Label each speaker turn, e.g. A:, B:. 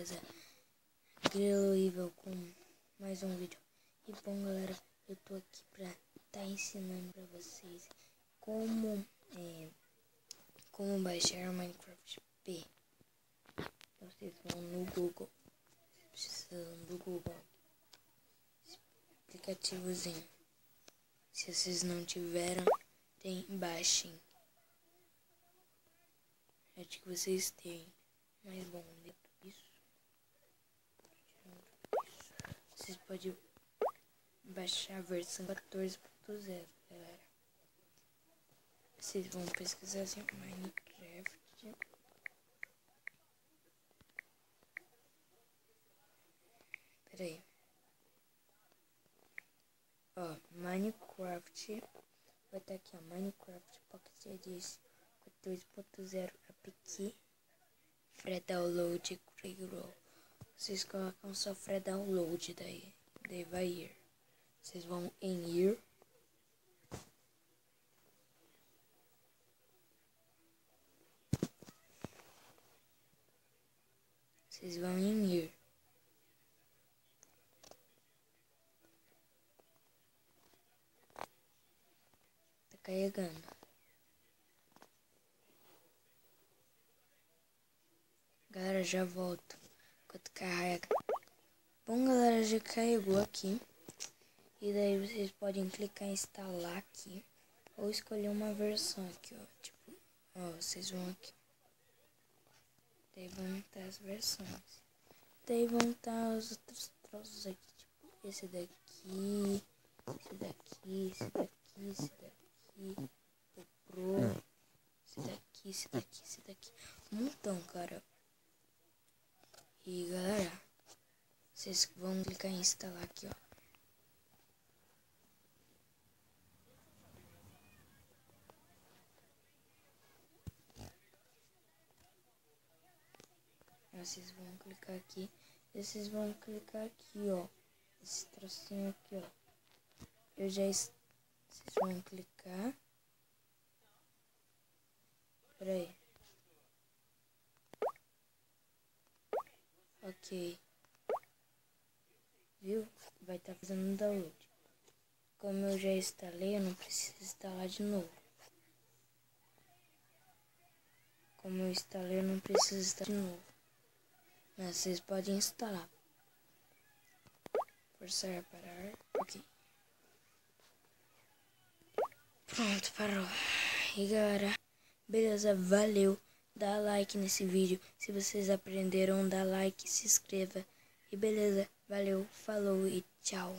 A: beleza? Grilo Evil com mais um vídeo. E bom, galera, eu tô aqui pra ensinando pra vocês como baixar o Minecraft P. Vocês vão no Google, precisam do Google, aplicativozinho. Se vocês não tiveram, baixem. Acho que vocês têm. Mas bom, isso. Vocês podem baixar a versão 14.0, galera. Vocês vão pesquisar assim, Minecraft. Pera aí. Ó, Minecraft. Vai estar aqui, ó. Minecraft Pocket Edition 14.0 APK. Free Download Crackroll. Vocês colocam só Free Download, daí vai ir. Vocês vão em ir. Vocês vão em ir. Tá carregando. Galera, já volto enquanto carrega. Bom, galera, já carregou aqui. E daí vocês podem clicar em instalar aqui. Ou escolher uma versão aqui, ó. Tipo, ó, vocês vão aqui. Daí vão estar as versões. Daí vão estar os outros troços aqui. Tipo, esse daqui. Esse daqui, esse daqui, esse daqui. O Pro. Esse daqui, esse daqui, esse daqui. Um montão, cara. E galera, vocês vão clicar em instalar aqui, ó. Vocês vão clicar aqui. E vocês vão clicar aqui, ó. Esse trocinho aqui, ó. Vocês vão clicar. Pera aí. Ok. Viu? Vai estar fazendo download. Como eu já instalei, eu não preciso instalar de novo. Como eu instalei, eu não preciso instalar de novo. Mas vocês podem instalar. Forçar parar. Ok. Pronto, parou. E galera, beleza, valeu. Dá like nesse vídeo. Se vocês aprenderam, dá like, se inscreva. E beleza, valeu, falou e tchau.